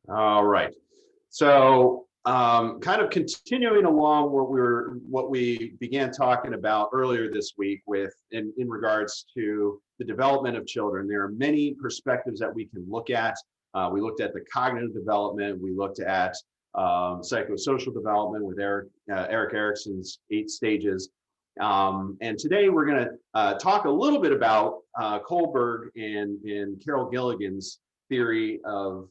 All right. So, kind of continuing along what we began talking about earlier this week with in regards to the development of children. There are many perspectives that we can look at. We looked at the cognitive development. We looked at psychosocial development with Eric Erickson's 8 stages. And today we're going to talk a little bit about Kohlberg and Carol Gilligan's theory of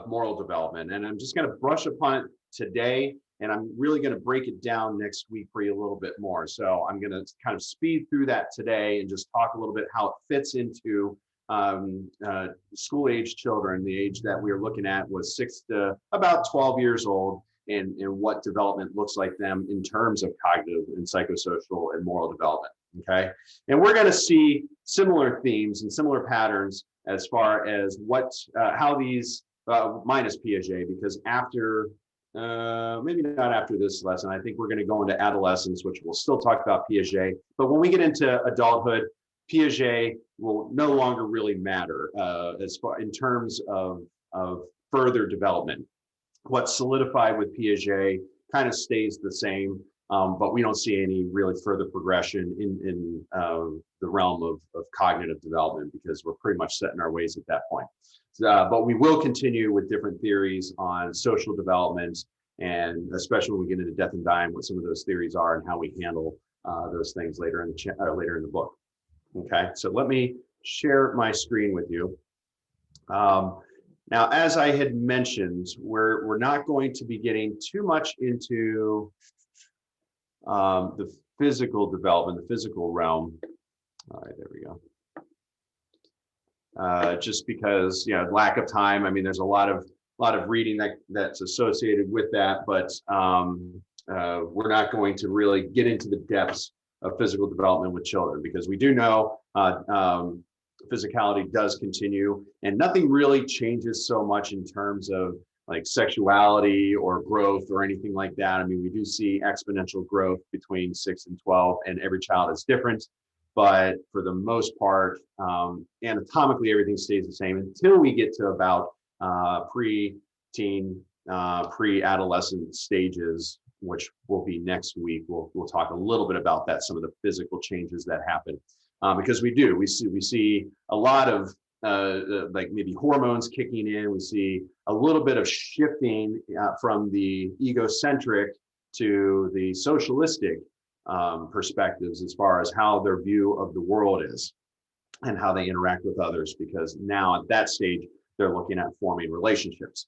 moral development. And I'm just going to brush upon it today, and I'm really going to break it down next week for you a little bit more. So I'm going to kind of speed through that today and just talk a little bit how it fits into school age children. The age that we were looking at was 6 to about 12 years old, and what development looks like them in terms of cognitive and psychosocial and moral development. Okay. And we're going to see similar themes and similar patterns as far as how these minus Piaget, because after, maybe not after this lesson, I think we're going to go into adolescence, which we'll still talk about Piaget. But when we get into adulthood, Piaget will no longer really matter as far in terms of further development. What's solidified with Piaget kind of stays the same, but we don't see any really further progression in the realm of cognitive development, because we're pretty much set in our ways at that point. But we will continue with different theories on social development, and especially when we get into Death and Dying, what some of those theories are and how we handle those things later in the book. Okay, so let me share my screen with you. Now, as I had mentioned, we're not going to be getting too much into the physical development, the physical realm. All right, there we go. Just because, lack of time. I mean, there's a lot of reading that's associated with that, but we're not going to really get into the depths of physical development with children, because we do know physicality does continue, and nothing really changes so much in terms of like sexuality or growth or anything like that. I mean, we do see exponential growth between 6 and 12, and every child is different. But for the most part, anatomically, everything stays the same until we get to about pre-teen, pre-adolescent stages, which will be next week. We'll talk a little bit about that, some of the physical changes that happen, because we see a lot of like maybe hormones kicking in. We see a little bit of shifting from the egocentric to the socialistic perspectives as far as how their view of the world is and how they interact with others, because now at that stage they're looking at forming relationships.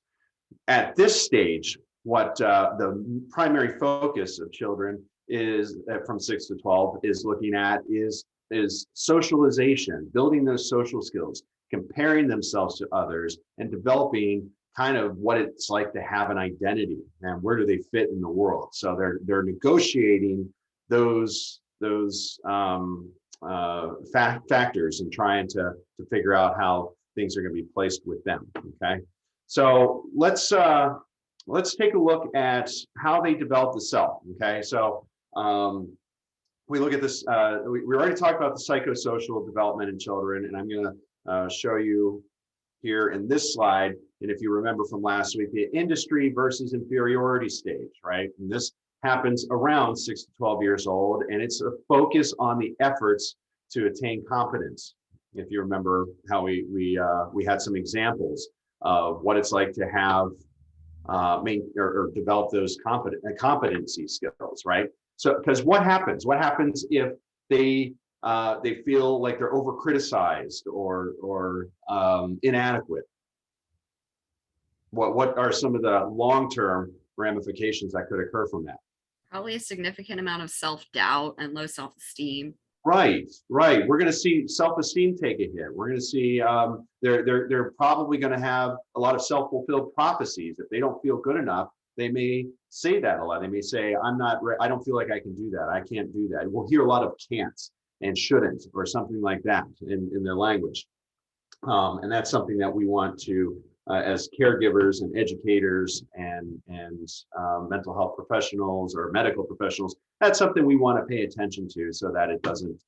At this stage, what the primary focus of children is from 6 to 12 is looking at is socialization, building those social skills, comparing themselves to others, and developing kind of what it's like to have an identity and where do they fit in the world. So they're negotiating those factors and trying to figure out how things are going to be placed with them. Okay, so let's take a look at how they develop the self. Okay, so we look at this. We already talked about the psychosocial development in children, and I'm going to show you here in this slide. And if you remember from last week, the industry versus inferiority stage, right? And this happens around 6 to 12 years old, and it's a focus on the efforts to attain competence. If you remember how we had some examples of what it's like to have or develop those competency skills, right? So, because what happens if they feel like they're over criticized or inadequate? What are some of the long-term ramifications that could occur from that? Probably a significant amount of self-doubt and low self-esteem. Right. We're going to see self-esteem take a hit. We're going to see they're probably going to have a lot of self-fulfilled prophecies. If they don't feel good enough, they may say that a lot. They may say, I don't feel like I can do that. I can't do that. We'll hear a lot of can'ts and shouldn't or something like that in their language. And that's something that we want to, as caregivers and educators and mental health professionals or medical professionals, that's something we want to pay attention to so that it doesn't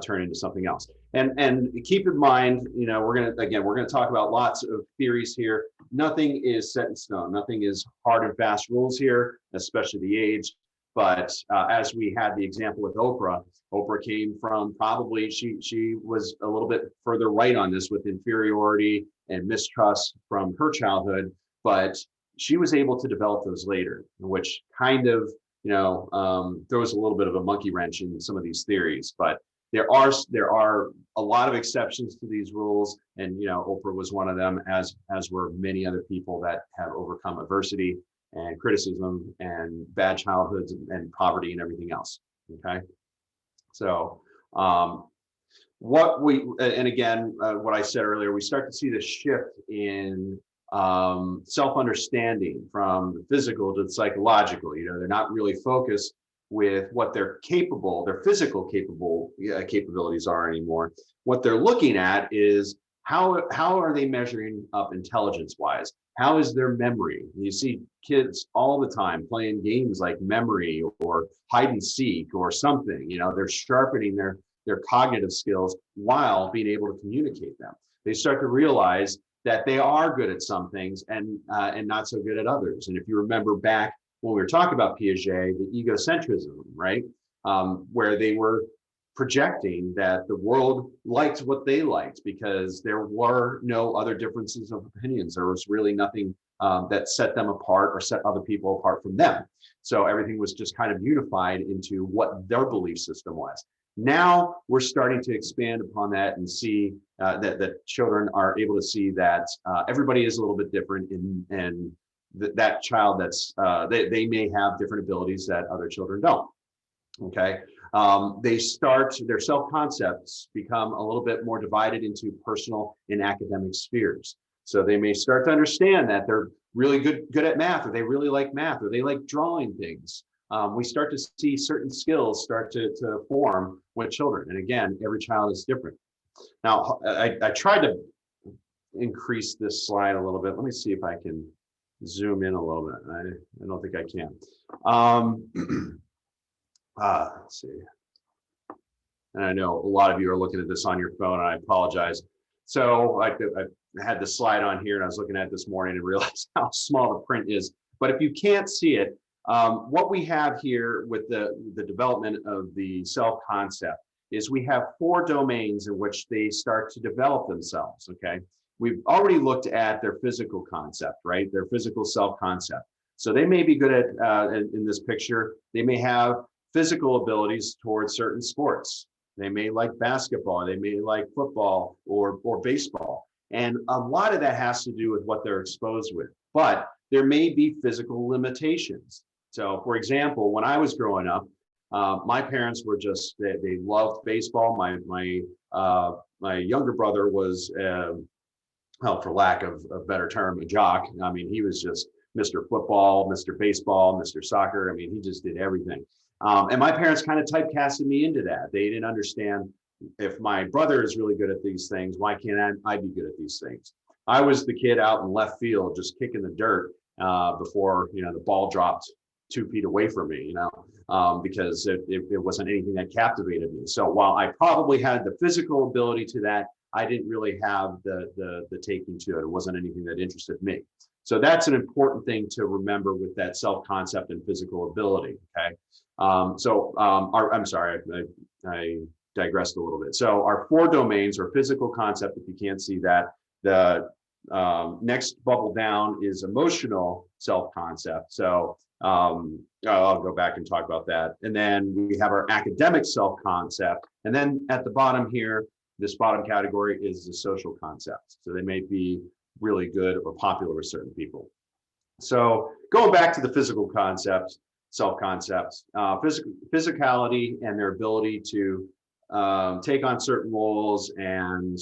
turn into something else. And keep in mind, we're gonna talk about lots of theories here. Nothing is set in stone. Nothing is hard and fast rules here, especially the age. But as we had the example with Oprah, Oprah came from probably she was a little bit further right on this with inferiority and mistrust from her childhood, but she was able to develop those later, which kind of throws a little bit of a monkey wrench in some of these theories. But there are a lot of exceptions to these rules, and Oprah was one of them, as were many other people that have overcome adversity and criticism and bad childhoods and poverty and everything else. Okay, so what I said earlier, we start to see the shift in self-understanding from the physical to the psychological. They're not really focused with what their physical capabilities are anymore. What they're looking at is how are they measuring up intelligence wise? How is their memory? You see kids all the time playing games like memory or hide and seek or something. They're sharpening their cognitive skills while being able to communicate them. They start to realize that they are good at some things and not so good at others. And if you remember back when we were talking about Piaget, the egocentrism, right? Where they were projecting that the world liked what they liked because there were no other differences of opinions. There was really nothing that set them apart or set other people apart from them. So everything was just kind of unified into what their belief system was. Now we're starting to expand upon that and see that children are able to see that everybody is a little bit different, and that child they may have different abilities that other children don't. Okay, their self-concepts become a little bit more divided into personal and academic spheres. So they may start to understand that they're really good at math, or they really like math, or they like drawing things. We start to see certain skills start to form with children. And again, every child is different. Now, I tried to increase this slide a little bit. Let me see if I can zoom in a little bit. I don't think I can. Let's see. And I know a lot of you are looking at this on your phone, and I apologize. So I had the slide on here, and I was looking at it this morning and realized how small the print is. But if you can't see it, what we have here with the development of the self-concept is we have 4 domains in which they start to develop themselves, okay? We've already looked at their physical concept, right? Their physical self-concept. So they may be good at, in this picture, they may have physical abilities towards certain sports. They may like basketball, they may like football or baseball. And a lot of that has to do with what they're exposed with, but there may be physical limitations. So for example, when I was growing up, my parents were they loved baseball. My younger brother was, well, for lack of a better term, a jock. I mean, he was just Mr. Football, Mr. Baseball, Mr. Soccer. I mean, he just did everything. And my parents kind of typecasted me into that. They didn't understand, if my brother is really good at these things, why can't I be good at these things? I was the kid out in left field, just kicking the dirt before the ball dropped 2 feet away from me, because it wasn't anything that captivated me. So while I probably had the physical ability to that, I didn't really have the taking to it. It wasn't anything that interested me. So that's an important thing to remember with that self-concept and physical ability. Okay. I'm sorry, I digressed a little bit. So our 4 domains are physical concept, if you can't see that. The next bubble down is emotional self-concept. So I'll go back and talk about that. And then we have our academic self-concept. And then at the bottom here, this bottom category is the social concept. So they may be really good or popular with certain people. So going back to the physical concepts, self-concepts, physicality and their ability to take on certain roles and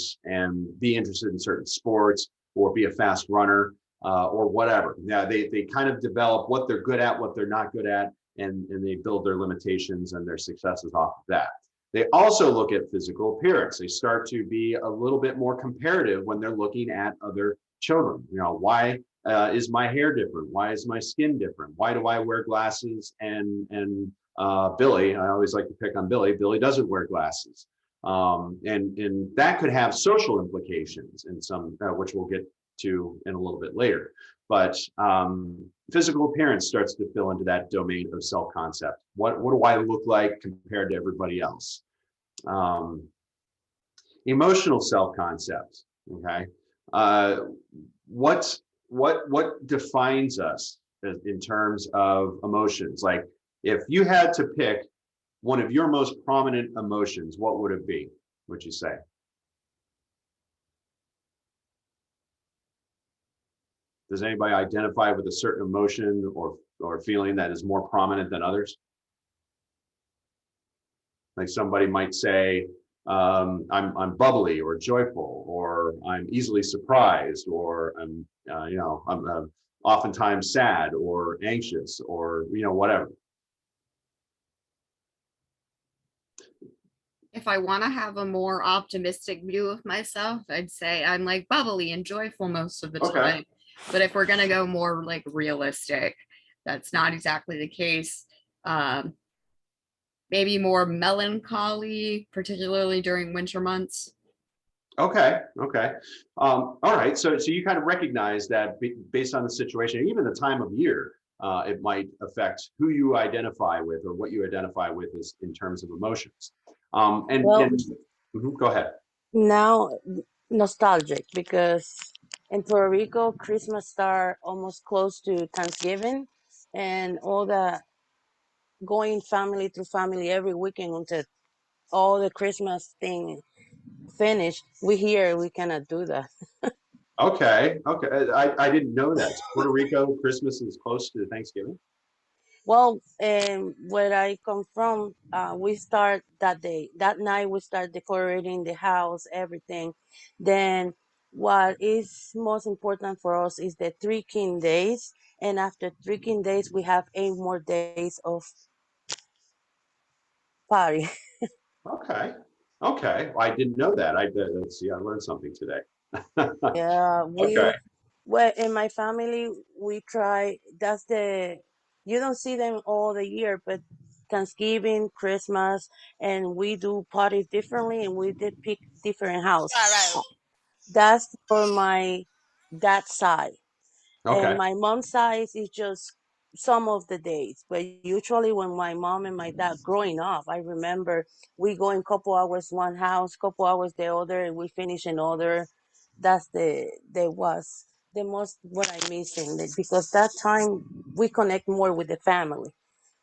be interested in certain sports or be a fast runner or whatever. Now they kind of develop what they're good at, what they're not good at, and they build their limitations and their successes off of that. They also look at physical appearance. They start to be a little bit more comparative when they're looking at other children. Why is my hair different? Why is my skin different? Why do I wear glasses and Billy? I always like to pick on Billy. Billy doesn't wear glasses. And that could have social implications in some, which we'll get to in a little bit later. But physical appearance starts to fill into that domain of self-concept. What do I look like compared to everybody else? Emotional self-concept. Okay, what defines us in terms of emotions? Like, if you had to pick one of your most prominent emotions, what would it be? Would you say? Does anybody identify with a certain emotion or feeling that is more prominent than others? Like, somebody might say, I'm bubbly or joyful, or I'm easily surprised, or I'm I'm oftentimes sad or anxious, or whatever. If I want to have a more optimistic view of myself, I'd say I'm like bubbly and joyful most of the Okay. time. But if we're going to go more like realistic, that's not exactly the case. Maybe more melancholy, particularly during winter months. Okay. All right. So you kind of recognize that based on the situation, even the time of year, it might affect who you identify with or what you identify with is in terms of emotions. Well, Go ahead. now nostalgic because in Puerto Rico, Christmas start almost close to Thanksgiving, and all the going family to family every weekend until all the Christmas thing finished. We cannot do that. Okay. I didn't know that. Puerto Rico, Christmas is close to Thanksgiving. Well, where I come from, we start that day. That night, we start decorating the house, everything. Then, what is most important for us is the 3 King days. And after 3 King days, we have 8 more days of party. Okay. Okay. Well, I didn't know that. Let's see. I learned something today. Yeah, Okay. well, in my family, we try, you don't see them all the year, but Thanksgiving, Christmas, and we do parties differently, and we did pick different house. Right. That's for my dad's side. And Okay. my mom's side is just some of the days. But usually when my mom and my dad growing up, I remember we go in couple hours one house, couple hours the other, and we finish another. That's the was the most what I'm missing because that time we connect more with the family.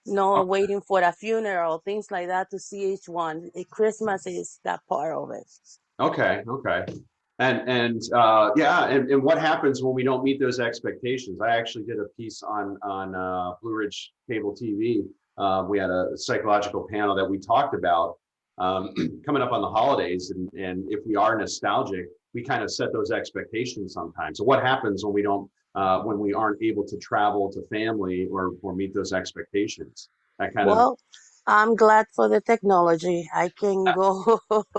No waiting for a funeral, things like that to see each one. Christmas is that part of it. Okay. And what happens when we don't meet those expectations? I actually did a piece on Blue Ridge Cable TV. We had a psychological panel that we talked about coming up on the holidays, and if we are nostalgic, we kind of set those expectations sometimes. So what happens when we aren't able to travel to family or meet those expectations? That kind of Well, I'm glad for the technology. I can go okay.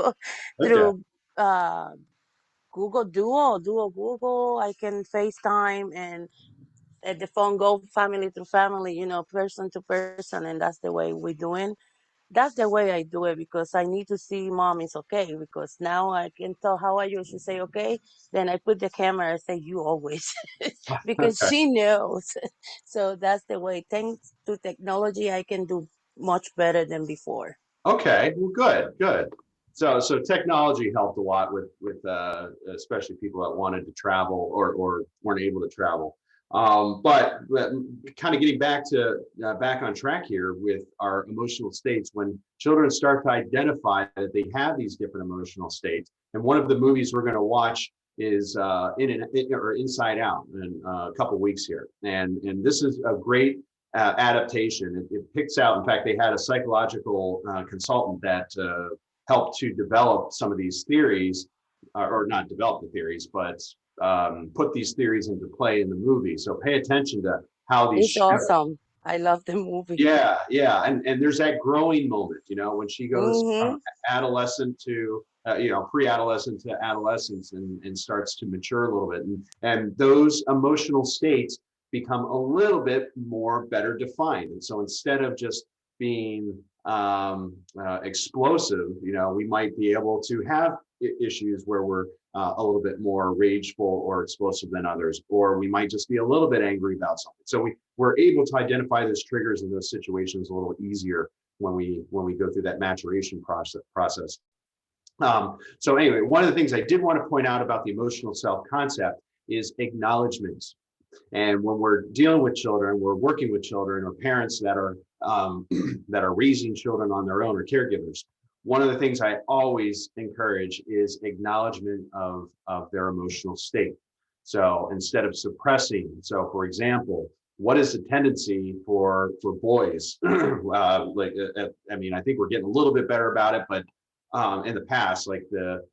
through uh, Duo Google. I can FaceTime and at the phone go family to family, person to person, and that's the way we're doing. That's the way I do it because I need to see mom is okay because now I can tell how are you. She say okay, then I put the camera and say you always because Okay. she knows. So that's the way. Thanks to technology, I can do much better than before. Okay, well, good. So technology helped a lot with especially people that wanted to travel or weren't able to travel. But kind of getting back on track here with our emotional states, when children start to identify that they have these different emotional states, and one of the movies we're going to watch is Inside Out in a couple weeks here, and this is a great adaptation. It picks out, in fact, they had a psychological consultant that helped to develop some of these theories, or not develop the theories, but put these theories into play in the movie. So pay attention to how these It's shifts. awesome. I love the movie. Yeah, and there's that growing moment, when she goes from Mm-hmm. adolescent to pre-adolescent to adolescence and starts to mature a little bit, and those emotional states become a little bit more better defined. And so instead of just being explosive, we might be able to have issues where we're a little bit more rageful or explosive than others, or we might just be a little bit angry about something. So we're able to identify those triggers in those situations a little easier when we go through that maturation process. So anyway, one of the things I did want to point out about the emotional self concept is acknowledgement. And when we're dealing with children, we're working with children or parents that are that are raising children on their own or caregivers. One of the things I always encourage is acknowledgement of their emotional state. So instead of suppressing, so for example, what is the tendency for boys? I think we're getting a little bit better about it, but in the past, like the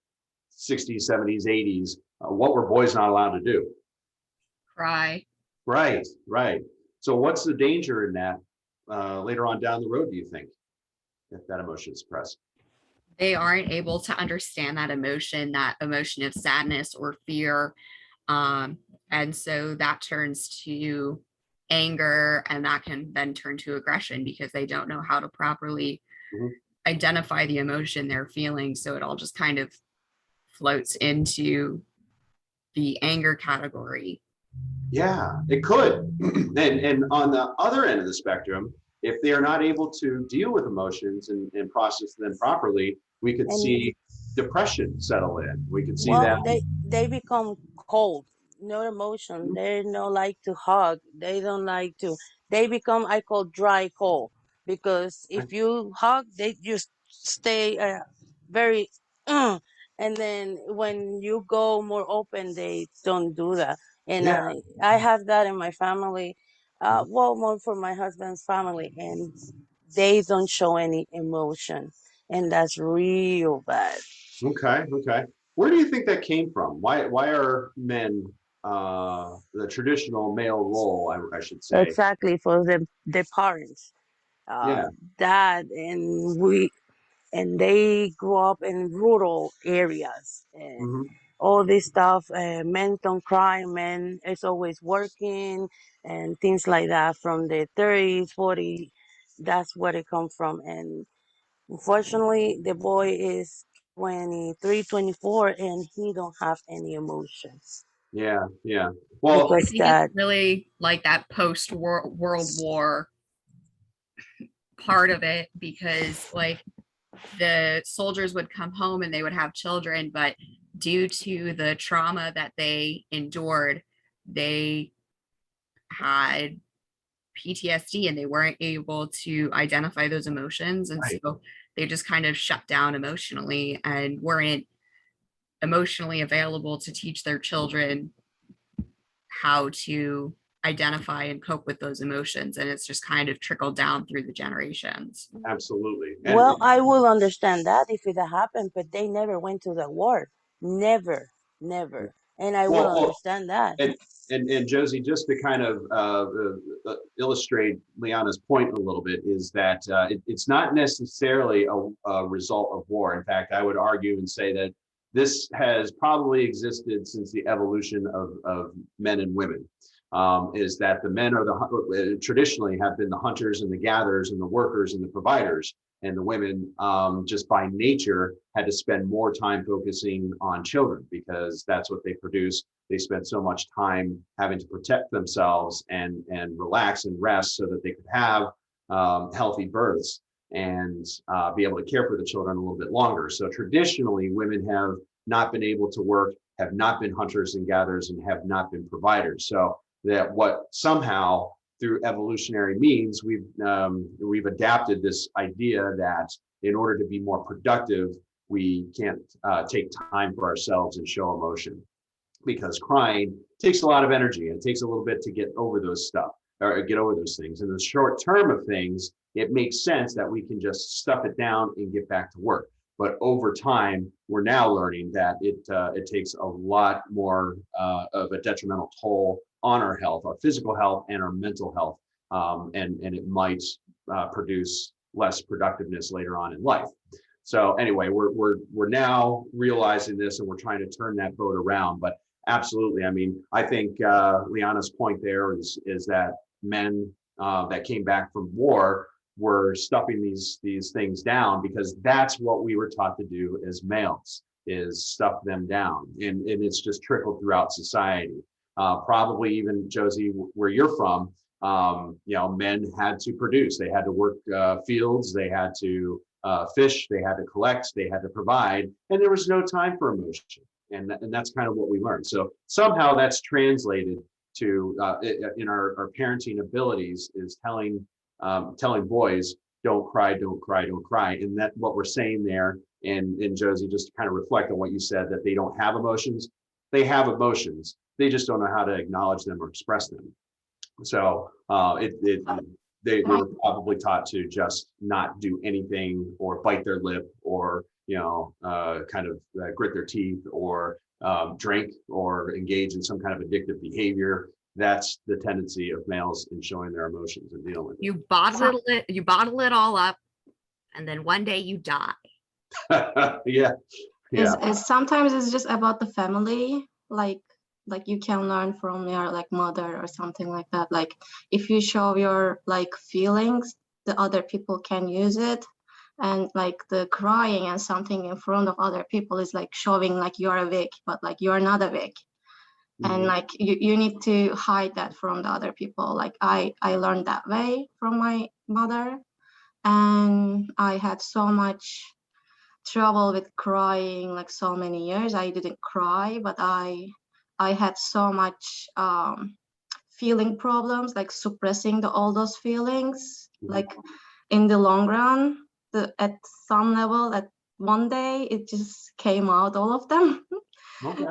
60s, 70s, 80s, what were boys not allowed to do? Cry. Right. So what's the danger in that later on down the road, do you think, if that emotion is suppressed? They aren't able to understand that emotion of sadness or fear. And so that turns to anger, and that can then turn to aggression because they don't know how to properly identify the emotion they're feeling. So it all just kind of floats into the anger category. Yeah, it could. And on the other end of the spectrum, if they are not able to deal with emotions and process them properly, we could see depression settle in. We could see that. They become cold, no emotion. They don't like to hug. They don't like to. They become, I call, dry cold, because if you hug, they just stay very. And then when you go more open, they don't do that. And Yeah. I have that in my family. Well, more for my husband's family, and they don't show any emotion, and that's real bad. Okay. Where do you think that came from? Why are men the traditional male role, I should say? Exactly, for the parents, Yeah. dad and they grew up in rural areas, and Hmm. all this stuff. Men don't cry. Men is always working and things like that. From the 30s, 40s, that's where it comes from. And unfortunately, the boy is 23, 24, and he don't have any emotions Yeah. Well, I because think it's that. really like that post World War part of it, because like the soldiers would come home and they would have children, but due to the trauma that they endured, they had PTSD and they weren't able to identify those emotions. And right. so they just kind of shut down emotionally and weren't emotionally available to teach their children how to identify and cope with those emotions. And it's just kind of trickled down through the generations. Absolutely. And Well, I will understand that if it happened, but they never went to the war. Never, never. And I will well, understand that. and and Josie, just to kind of illustrate Liana's point a little bit, is that it's not necessarily a result of war. In fact, I would argue and say that this has probably existed since the evolution of men and women. Is that the men are traditionally have been the hunters and the gatherers and the workers and the providers, and the women just by nature had to spend more time focusing on children because that's what they produce. They spent so much time having to protect themselves and relax and rest so that they could have healthy births and be able to care for the children a little bit longer. So traditionally, women have not been able to work, have not been hunters and gatherers, and have not been providers. So that what somehow through evolutionary means we've adapted this idea that in order to be more productive, we can't take time for ourselves and show emotion, because crying takes a lot of energy and it takes a little bit to get over those stuff or get over those things. In the short term of things, it makes sense that we can just stuff it down and get back to work. But over time, we're now learning that it takes a lot more of a detrimental toll on our health, our physical health, and our mental health, and it might produce less productiveness later on in life. So anyway, we're now realizing this, and we're trying to turn that boat around. But absolutely, I mean, I think Liana's point there is that men that came back from war were stuffing these things down, because that's what we were taught to do as males, is stuff them down, and it's just trickled throughout society. Probably even, Josie, where you're from, men had to produce, they had to work fields, they had to fish, they had to collect, they had to provide, and there was no time for emotion. And that's kind of what we learned. So somehow that's translated to in our parenting abilities, is telling boys, don't cry, don't cry, don't cry. And that what we're saying there, and Josie, just to kind of reflect on what you said, that they don't have emotions. They have emotions. They just don't know how to acknowledge them or express them. So they were probably taught to just not do anything, or bite their lip, or grit their teeth, or drink, or engage in some kind of addictive behavior. That's the tendency of males in showing their emotions and dealing with it. You bottle it all up, and then one day you die. Yeah. Sometimes it's just about the family, like you can learn from your like mother or something like that. Like if you show your like feelings, the other people can use it. And like the crying and something in front of other people is like showing like you're weak, but like you're not weak. And like you need to hide that from the other people. Like I learned that way from my mother, and I had so much trouble with crying, like so many years. I didn't cry, but I had so much feeling problems, like suppressing all those feelings. Like in the long run, at some level, at one day, it just came out, all of them. Okay.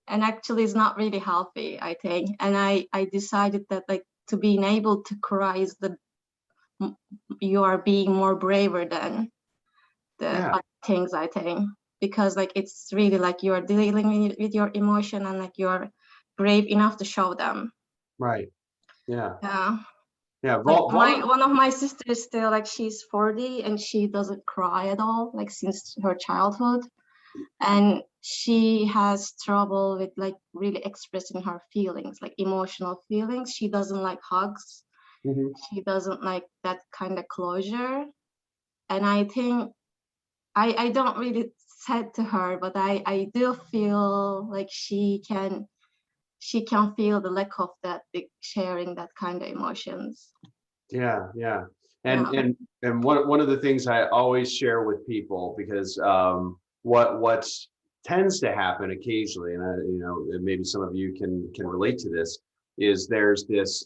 And actually it's not really healthy, I think. And I decided that like to being able to cry is you are being more braver than the other things, I think, because like it's really like you're dealing with your emotion, and like you're brave enough to show them. Right. Yeah. Like one of my sisters still, like she's 40 and she doesn't cry at all, like since her childhood. And she has trouble with like really expressing her feelings, like emotional feelings. She doesn't like hugs. She doesn't like that kind of closure. And I think I don't really said to her, but I do feel like she can feel the lack of that, like sharing that kind of emotions. Yeah. And one of the things I always share with people, because what tends to happen occasionally, and maybe some of you can relate to this, is there's this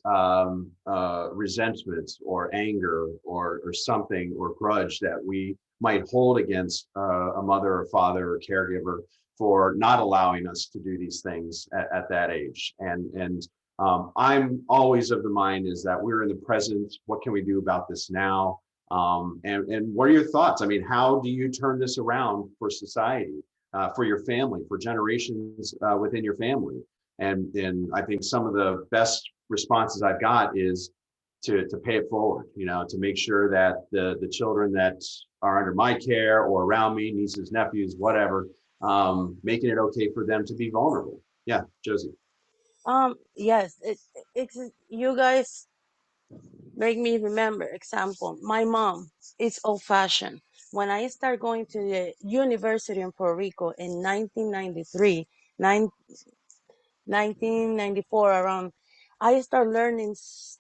resentment or anger or something, or grudge that we might hold against a mother or father or caregiver for not allowing us to do these things at that age. And I'm always of the mind is that we're in the present. What can we do about this now? And what are your thoughts? I mean, how do you turn this around for society, for your family, for generations within your family? And I think some of the best responses I've got is to pay it forward, to make sure that the children that are under my care or around me, nieces, nephews, whatever, making it okay for them to be vulnerable. Yeah, Josie. Yes, it's you guys make me remember. Example, my mom is old fashioned. When I started going to the university in Puerto Rico in 1993, 1994 around, I started learning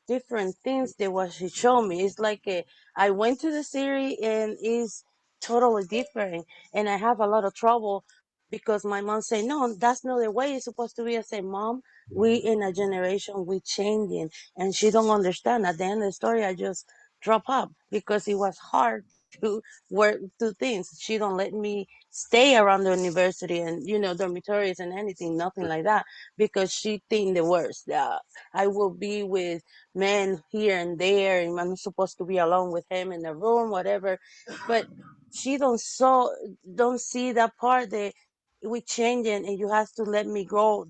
different things than what she showed me. It's like I went to the city and it's totally different, and I have a lot of trouble because my mom say, no, that's not the way it's supposed to be. I say, Mom, we in a generation, we changing, and she don't understand. At the end of the story, I just drop up because it was hard to work two things. She don't let me stay around the university and dormitories and anything, nothing like that, because she think the worst. I will be with men here and there, and I'm supposed to be alone with him in the room, whatever. But she don't see that part that we changing, and you have to let me grow.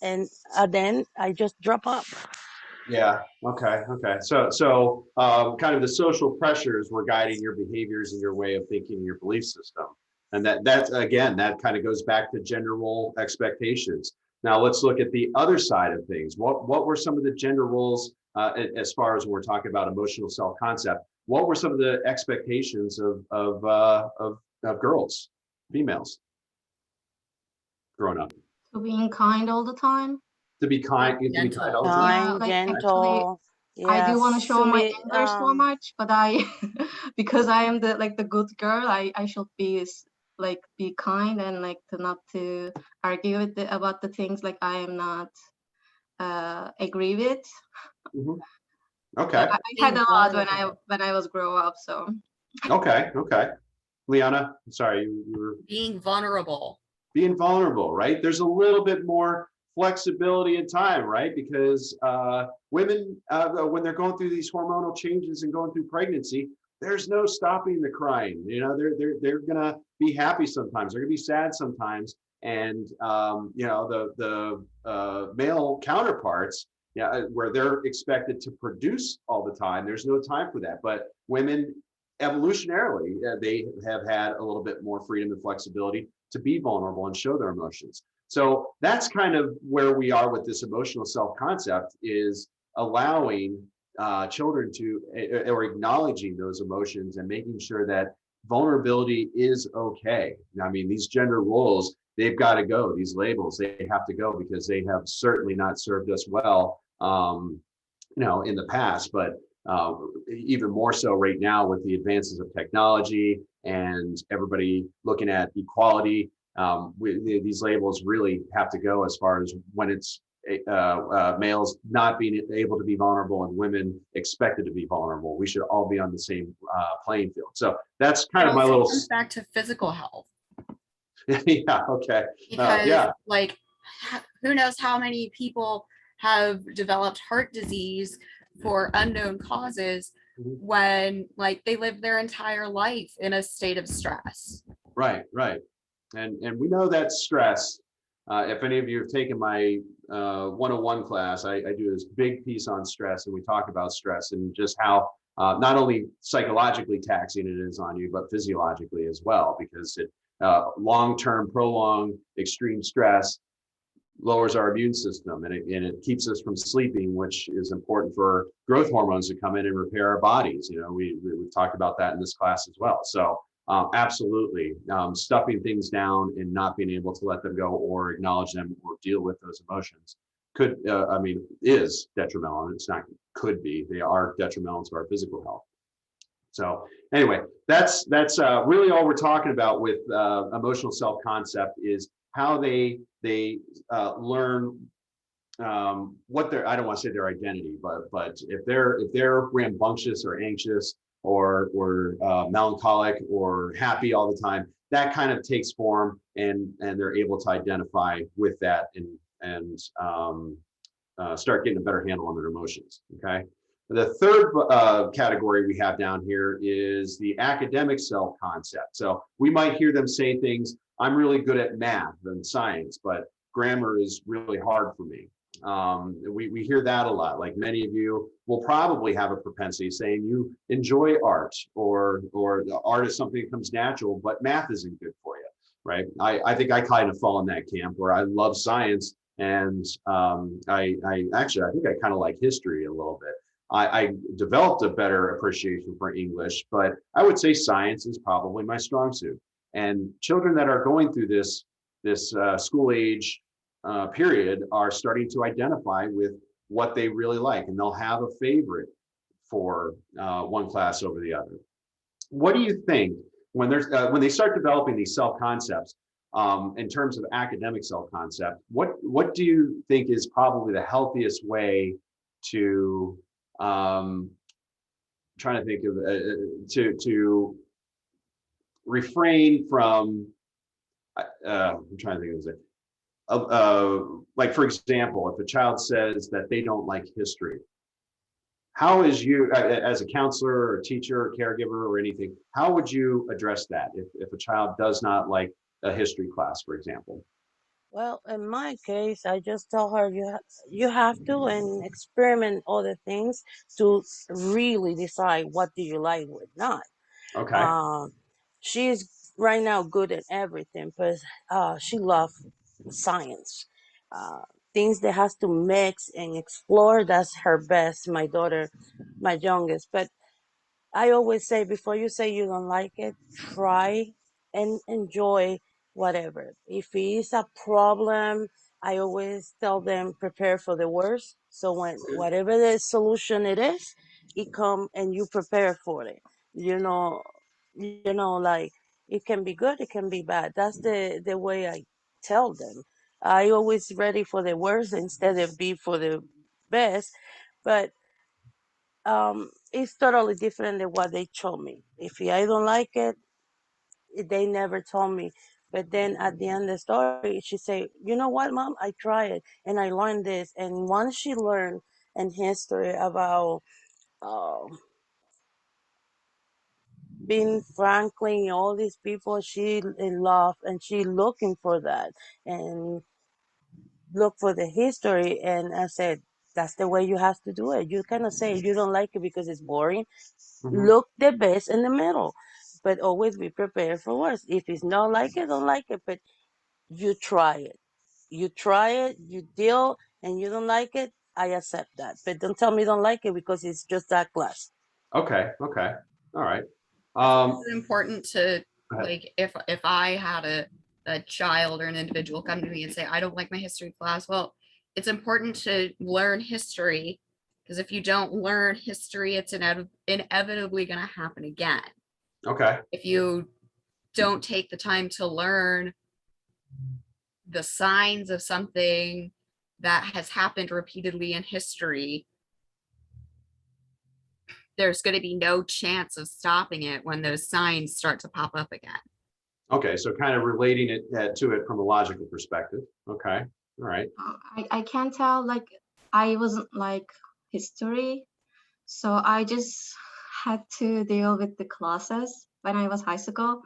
And then I just drop up. Yeah. Okay. So kind of the social pressures were guiding your behaviors and your way of thinking, and your belief system. And that's again, that kind of goes back to gender role expectations. Now let's look at the other side of things. What were some of the gender roles as far as when we're talking about emotional self-concept. What were some of the expectations of girls, females, growing up? So being kind all the time. To be kind, to be kind Gentle. all the time. Yeah, Kind, like actually, gentle. I do want to Yes, show my English so much, but I, because I am the good girl, I should be like be kind and like to not to argue with about the things like I am not agree with. Mhm. So Okay. I had Being a lot vulnerable. when I was grow up. So Okay. Okay. Liana, sorry, you were Being vulnerable. being vulnerable, right? There's a little bit more flexibility in time, right? Because women, when they're going through these hormonal changes and going through pregnancy, there's no stopping the crying. You know, they're gonna be happy sometimes. They're gonna be sad sometimes, and you know, the male counterparts, yeah, where they're expected to produce all the time. There's no time for that. But women, evolutionarily, they have had a little bit more freedom and flexibility to be vulnerable and show their emotions. So that's kind of where we are with this emotional self-concept, is allowing children to, or acknowledging those emotions and making sure that vulnerability is okay. I mean, these gender roles, they've got to go. These labels, they have to go, because they have certainly not served us well, you know, in the past, but even more so right now with the advances of technology and everybody looking at equality. These labels really have to go, as far as when it's males not being able to be vulnerable and women expected to be vulnerable. We should all be on the same playing field. So that's kind It of my also little. comes back to physical health, Yeah. Okay. because Yeah. like who knows how many people have developed heart disease for unknown causes Mhm. when like they live their entire life in a state of stress. Right. Right. And we know that stress. If any of you have taken my 101 class, I do this big piece on stress, and we talk about stress and just how not only psychologically taxing it is on you, but physiologically as well, because it long-term, prolonged, extreme stress lowers our immune system, and it keeps us from sleeping, which is important for growth hormones to come in and repair our bodies. You know, we've talked about that in this class as well. So absolutely, stuffing things down and not being able to let them go or acknowledge them or deal with those emotions could, I mean, is detrimental. And it's not could be, they are detrimental to our physical health. So anyway, that's really all we're talking about with emotional self-concept, is how they learn what their, I don't want to say their identity, but if they're rambunctious or anxious or melancholic or happy all the time, that kind of takes form, and they're able to identify with that and start getting a better handle on their emotions. Okay. The third category we have down here is the academic self-concept. So we might hear them say things, I'm really good at math and science, but grammar is really hard for me. We hear that a lot. Like many of you will probably have a propensity saying you enjoy art, or the art is something that comes natural, but math isn't good for you, right? I think I kind of fall in that camp where I love science, and I think I kind of like history a little bit. I developed a better appreciation for English, but I would say science is probably my strong suit. And children that are going through this school age period are starting to identify with what they really like, and they'll have a favorite for one class over the other. What do you think when they start developing these self concepts in terms of academic self concept? What do you think is probably the healthiest way to trying to think of to refrain from I'm trying to think of it. Like for example, if a child says that they don't like history, how is you as a counselor or teacher or caregiver or anything, how would you address that if a child does not like a history class, for example? Well, in my case, I just tell her you have to and experiment other things to really decide what do you like or not. Okay. Um, she's right now good at everything, but she loves science. things that has to mix and explore, that's her best, my daughter, my youngest. But I always say, before you say you don't like it, try and enjoy whatever. If it is a problem, I always tell them prepare for the worst. So when whatever the solution it is, it come and you prepare for it. Like it can be good, it can be bad. That's the way I tell them. I always ready for the worst instead of be for the best. But it's totally different than what they told me. If I don't like it, they never told me. But then at the end of the story, she say, "You know what, Mom? I tried it and I learned this." And once she learned in history about uh, Ben Franklin, all these people, she in love and she looking for that and look for the history. And I said, "That's the way you have to do it. You cannot say you don't like it because it's boring. Mhm. Look the best in the middle, but always be prepared for worse. If it's not like it, don't like it, but you try it. You try it, you deal, and you don't like it, I accept that. But don't tell me you don't like it because it's just that class." Okay. Okay. All right. It's Um, also important to, go ahead. like, if I had a child or an individual come to me and say, I don't like my history class, well, it's important to learn history, because if you don't learn history, it's inevitably going to happen again. Okay. If you don't take the time to learn the signs of something that has happened repeatedly in history, there's going to be no chance of stopping it when those signs start to pop up again. Okay. So kind of relating it to it from a logical perspective. Okay. All right. I can tell, like, I wasn't like history, so I just had to deal with the classes when I was high school.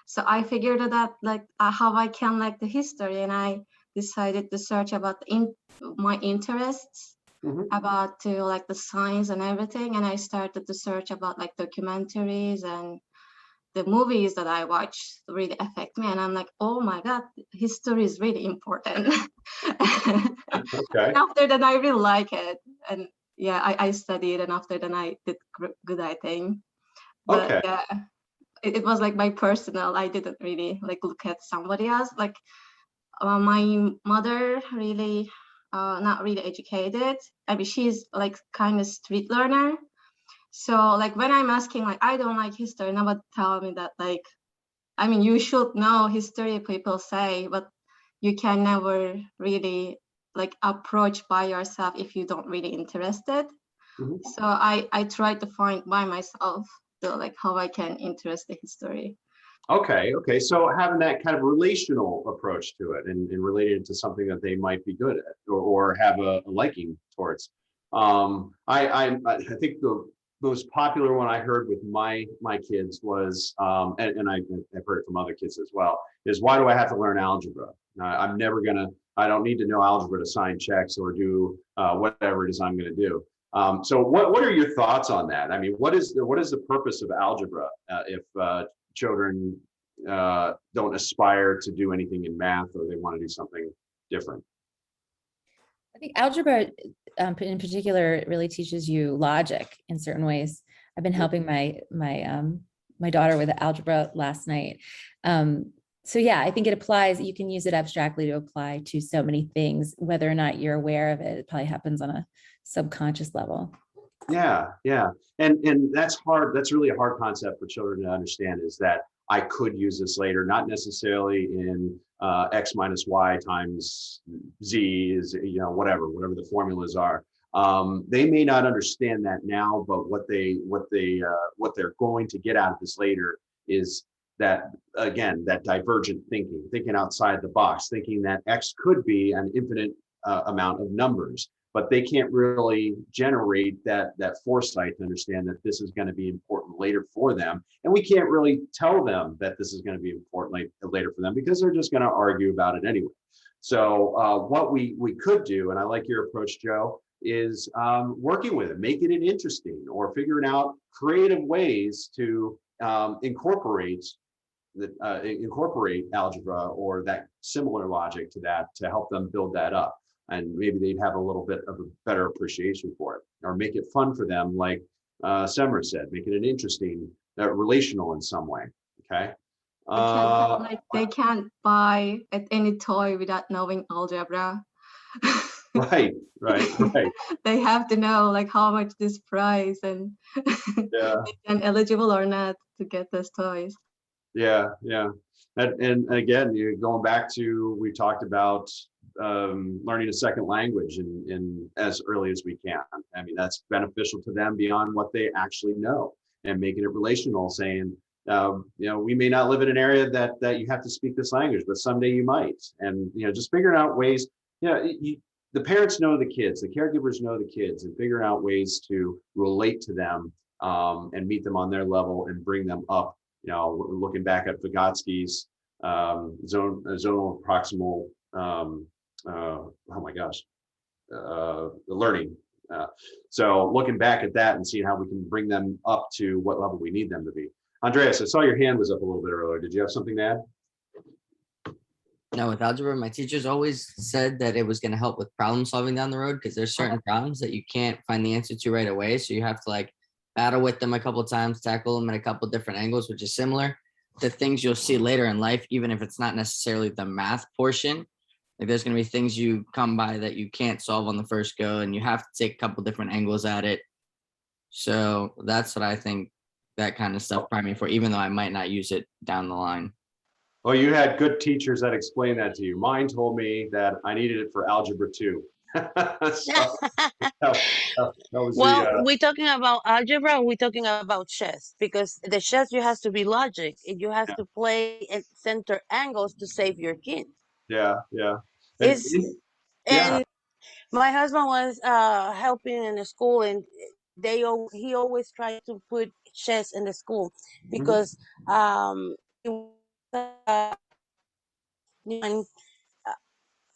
So I figured it out, like, how I can like the history, and I decided to search about my interests Mhm. about to like the science and everything, and I started to search about like documentaries, and the movies that I watch really affect me, and I'm like, oh my god, history is really important. Okay. And after that, I really like it, and yeah, I studied, and after that, I did good, I think. But Okay. yeah, it was like my personal. I didn't really like look at somebody else. Like my mother really not really educated. I mean, she's like kind of street learner. So like when I'm asking like I don't like history, nobody tell me that like, I mean, you should know history, people say, but you can never really like approach by yourself if you don't really interested. Mhm. So I try to find by myself the like how I can interest the history. Okay. Okay. So having that kind of relational approach to it and relating it to something that they might be good at or have a liking towards. I think the most popular one I heard with my kids was, and I've heard it from other kids as well, is why do I have to learn algebra? I'm never gonna. I don't need to know algebra to sign checks or do whatever it is I'm going to do. So what are your thoughts on that? I mean, what is the purpose of algebra if children don't aspire to do anything in math or they want to do something different? I think algebra in particular really teaches you logic in certain ways. I've been helping my daughter with algebra last night. So yeah, I think it applies. You can use it abstractly to apply to so many things, whether or not you're aware of it. It probably happens on a subconscious level. Yeah, yeah. And that's hard. That's really a hard concept for children to understand, is that I could use this later, not necessarily in X minus Y times Z is, whatever the formulas are. They may not understand that now, but what they're going to get out of this later is that, again, that divergent thinking outside the box, thinking that X could be an infinite amount of numbers, but they can't really generate that foresight to understand that this is going to be important later for them. And we can't really tell them that this is going to be important later for them because they're just going to argue about it anyway. So what we could do, and I like your approach, Joe, is working with it, making it interesting, or figuring out creative ways to incorporate algebra or that similar logic to that to help them build that up. and maybe they'd have a little bit of a better appreciation for it, or make it fun for them, like Semra said, make it an interesting, relational in some way. Okay. They can't buy any toy without knowing algebra. Right. They have to know like how much this price and Yeah. and eligible or not to get those toys. Yeah. And again, you're going back to, we talked about learning a second language in as early as we can. I mean, that's beneficial to them beyond what they actually know, and making it relational, saying, we may not live in an area that you have to speak this language, but someday you might. And, just figuring out ways, the parents know the kids, the caregivers know the kids, and figuring out ways to relate to them, and meet them on their level and bring them up. Looking back at Vygotsky's zonal proximal, learning. So looking back at that and seeing how we can bring them up to what level we need them to be. Andreas, I saw your hand was up a little bit earlier. Did you have something to add? No, with algebra, my teachers always said that it was going to help with problem solving down the road, because there's certain problems that you can't find the answer to right away. So you have to like battle with them a couple of times, tackle them at a couple of different angles, which is similar to things you'll see later in life, even if it's not necessarily the math portion. Like there's going to be things you come by that you can't solve on the first go, and you have to take a couple different angles at it. So that's what I think that kind of stuff primed me for, even though I might not use it down the line. Well, you had good teachers that explained that to you. Mine told me that I needed it for algebra 2. We're talking about algebra, we're talking about chess, because the chess, you have to be logic, and you have to play at center angles to save your king. Yeah. And my husband was helping in the school, and he always tried to put chess in the school, because it was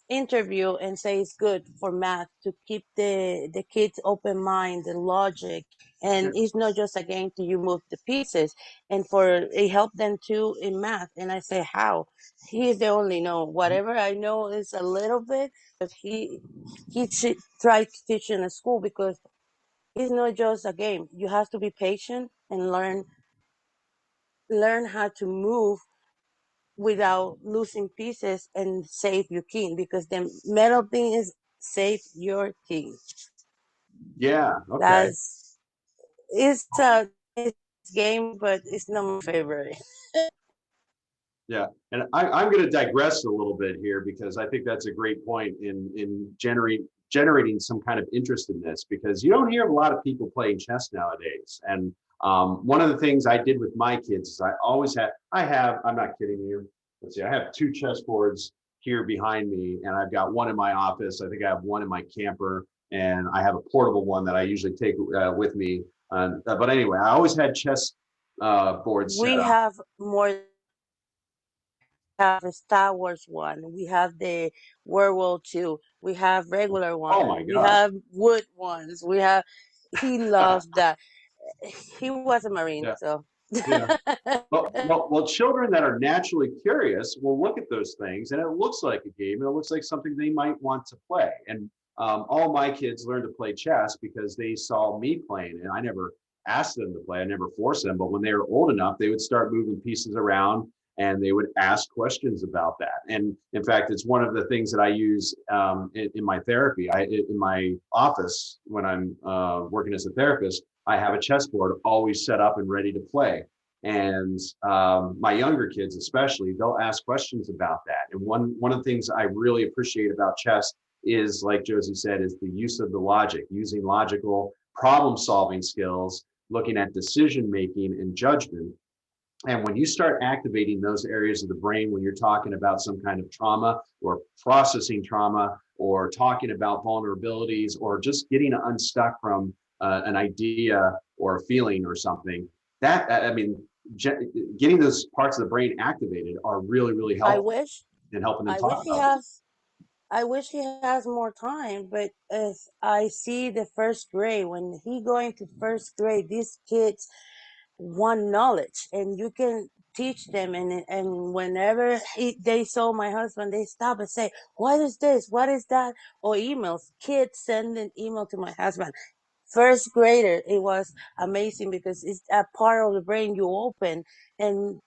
interview and say it's good for math to keep the kids open mind and logic, and it's not just a game to you move the pieces, and for it helped them too in math. And I say, how? He's the only know. Whatever I know is a little bit, but he tried to teach in a school, because it's not just a game. You have to be patient and learn how to move without losing pieces and save your king, because the middle thing is save your king. Yeah. Okay. It's a game, but it's not my favorite. Yeah, and I'm going to digress a little bit here, because I think that's a great point in generating some kind of interest in this, because you don't hear a lot of people playing chess nowadays. And one of the things I did with my kids is I'm not kidding you. Let's see, I have 2 chessboards here behind me, and I've got one in my office. I think I have one in my camper, and I have a portable one that I usually take with me. But anyway, I always had chess boards. We have more. Have a Star Wars one. We have the World War II. We have regular ones. Oh my We gosh. have wood ones. He loves that. He was a Marine, Yeah. so. Yeah. Well, children that are naturally curious will look at those things, and it looks like a game, and it looks like something they might want to play. And all my kids learned to play chess because they saw me playing, and I never asked them to play. I never forced them. But when they were old enough, they would start moving pieces around, and they would ask questions about that. And in fact, it's one of the things that I use in my therapy. In my office, when I'm working as a therapist, I have a chessboard always set up and ready to play. And my younger kids especially, they'll ask questions about that. And one of the things I really appreciate about chess is, like Josie said, is the use of the logic, using logical problem-solving skills, looking at decision-making and judgment. And when you start activating those areas of the brain, when you're talking about some kind of trauma or processing trauma, or talking about vulnerabilities, or just getting unstuck from an idea or a feeling or something, getting those parts of the brain activated are really, really helpful in helping them talk about it. I wish he has more time, but as I see the first grade, when he going to first grade, these kids want knowledge, and you can teach them, and whenever they saw my husband, they stop and say, what is this, what is that? Or emails, kids sending email to my husband. First grader, it was amazing because it's a part of the brain you open. And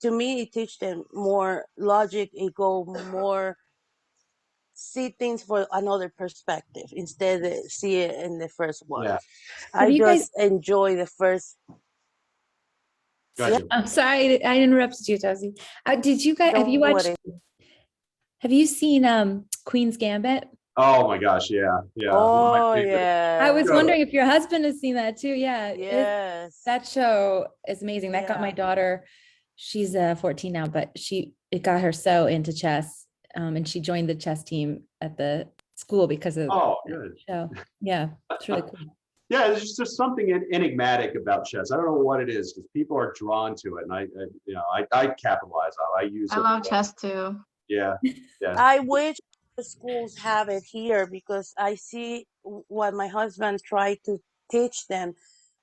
to me, it teach them more logic, it go more see things for another perspective instead of see it in the first one. Yeah. Have I you guys, just enjoy the first. Gotcha. I'm sorry, I interrupted you, Josie. Did you guys, have you Don't watched, worry. have you seen Queen's Gambit? Oh my gosh, yeah, yeah. One of my Oh favorite I was yeah. shows. wondering if your husband has seen that too. Yeah, Yes. that show is amazing. That got my Yeah. daughter, she's 14 now, but it got her so into chess. And she joined the chess team at the school because of Oh, that good. show. Yeah, it's really cool. Yeah, there's just something enigmatic about chess. I don't know what it is, because people are drawn to it, and I capitalize on it. I use I it. love chess too. Yeah, yeah, I wish the schools have it here because I see what my husband tried to teach them,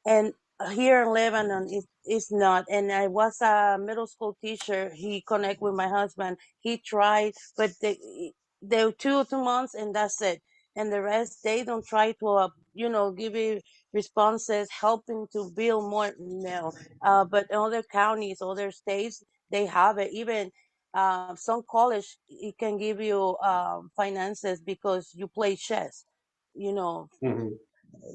and here in Lebanon it's not. And I was a middle school teacher. He connect with my husband. He tried, but they 2 months and that's it. And the rest they don't try to give you responses, helping to build more. No, but in other counties, other states, they have it. Even some college it can give you finances because you play chess. You know, mhm,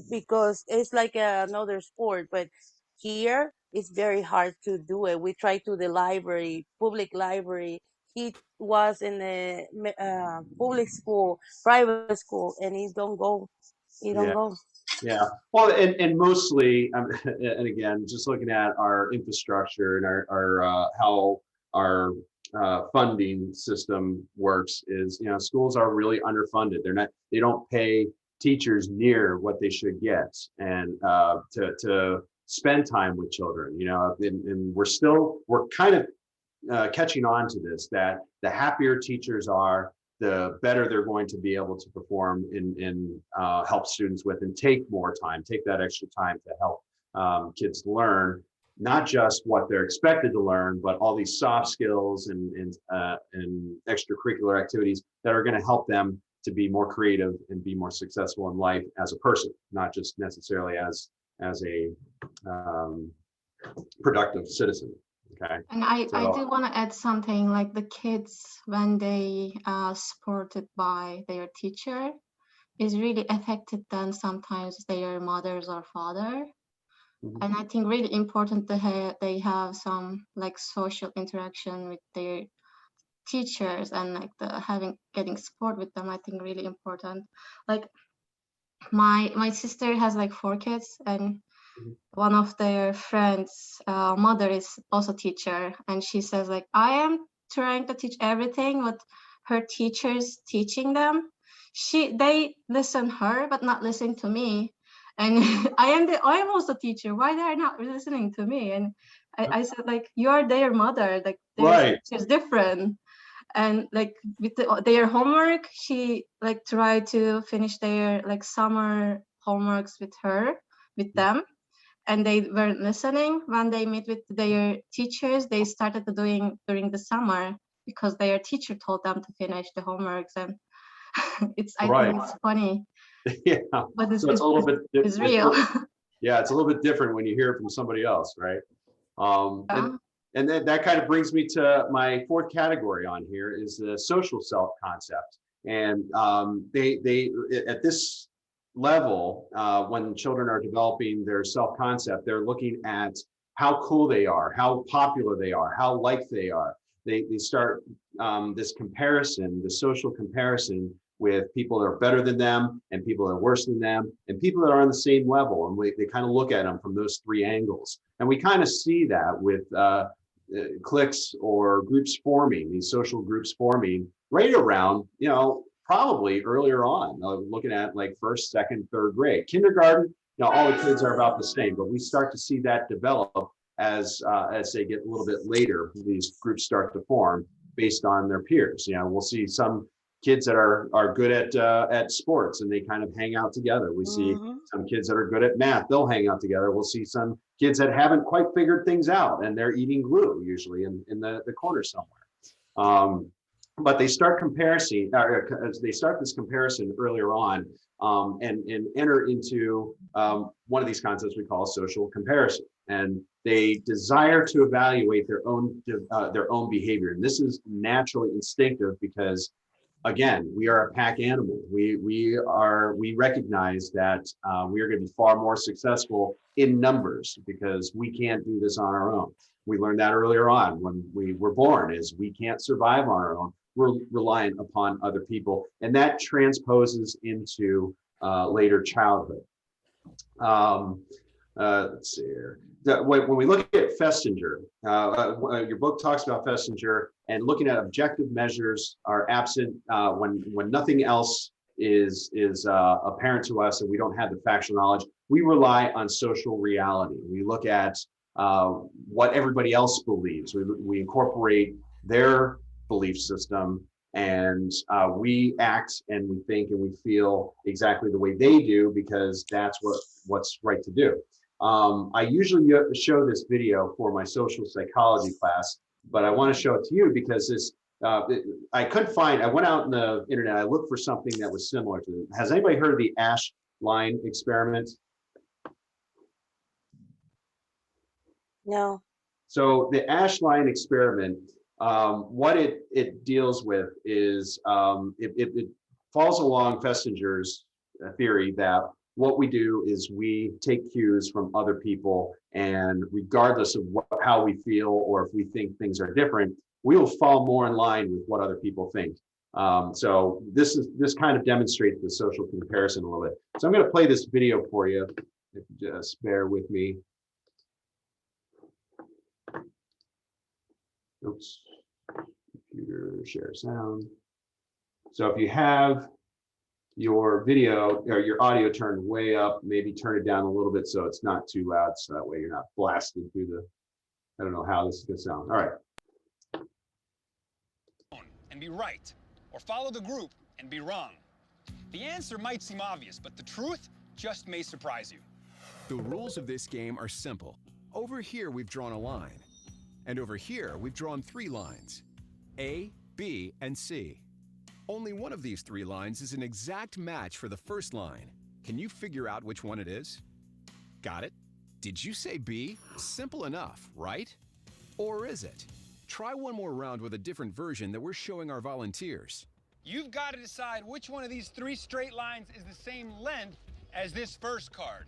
because it's like another sport. But here it's very hard to do it. We try to the library, public library. He was in the public school, private school, and he don't go. He don't yeah, go. yeah. Well, and mostly, and again, just looking at our infrastructure and our how our funding system works is, schools are really underfunded. They don't pay teachers near what they should get, and to spend time with children, and we're kind of catching on to this, that the happier teachers are, the better they're going to be able to perform in help students with, and take that extra time to help kids learn, not just what they're expected to learn, but all these soft skills and extracurricular activities that are going to help them to be more creative and be more successful in life as a person, not just necessarily as a productive citizen. Okay. And I So- do want to add something, like the kids, when they are supported by their teacher, is really affected then sometimes their mothers or father. Mhm. And I think really important to they have some like social interaction with their teachers, and like getting support with them. I think really important. Like my sister has like 4 kids, and Mhm. one of their friends' mother is also teacher, and she says like, I am trying to teach everything what her teachers teaching them. They listen her but not listening to me, and I am also teacher. Why they are not listening to me? And I said like, you are their mother. Like their Right. teacher is different. And like with their homework, she like tried to finish their like summer homeworks with them, and they weren't listening. When they meet with their teachers, they started doing during the summer because their teacher told them to finish the homeworks. And I Right. think it's funny, Yeah. but So it's a little bit. it's real. Yeah, it's a little bit different when you hear it from somebody else, right? And then that kind of brings me to my 4th category on here, is the social self concept. And they at this level, when children are developing their self concept, they're looking at how cool they are, how popular they are, how liked they are. They start this comparison, the social comparison, with people that are better than them and people that are worse than them and people that are on the same level. And they kind of look at them from those 3 angles. And we kind of see that with cliques or groups forming, these social groups forming right around, probably earlier on, looking at like 1st, 2nd, 3rd grade. Kindergarten, all the kids are about the same, but we start to see that develop as they get a little bit later. These groups start to form based on their peers. We'll see some kids that are good at sports, and they kind of hang out together. We see Mhm. some kids that are good at math, they'll hang out together. We'll see some kids that haven't quite figured things out, and they're eating glue usually in the corner somewhere. But they start they start this comparison earlier on, and enter into one of these concepts we call social comparison. And they desire to evaluate their own behavior. And this is naturally instinctive because, again, we are a pack animal. We recognize that we are going to be far more successful in numbers because we can't do this on our own. We learned that earlier on when we were born, is we can't survive on our own. We're reliant upon other people, and that transposes into later childhood. Let's see here. When we look at Festinger, your book talks about Festinger, and looking at objective measures are absent when nothing else is apparent to us and we don't have the factual knowledge. We rely on social reality. We look at what everybody else believes. We incorporate their belief system, and we act and we think and we feel exactly the way they do because that's what's right to do. I usually show this video for my social psychology class, but I want to show it to you because this I couldn't find. I went out in the internet. I looked for something that was similar to it. Has anybody heard of the Ashline Experiment? No. So the Ashline Experiment, what it deals with is it falls along Festinger's theory that what we do is we take cues from other people, and regardless of how we feel or if we think things are different, we will fall more in line with what other people think. So this kind of demonstrates the social comparison a little bit. So I'm going to play this video for you. If you just bear with me. Oops. Computer share sound. So if you have your video or your audio turned way up, maybe turn it down a little bit so it's not too loud, so that way you're not blasted through the, I don't know how this is gonna sound. All right. And be right, or follow the group and be wrong. The answer might seem obvious, but the truth just may surprise you. The rules of this game are simple. Over here, we've drawn a line. And over here, we've drawn 3 lines, A, B, and C. Only one of these 3 lines is an exact match for the first line. Can you figure out which one it is? Got it? Did you say B? Simple enough, right? Or is it? Try one more round with a different version that we're showing our volunteers. You've got to decide which one of these 3 straight lines is the same length as this first card.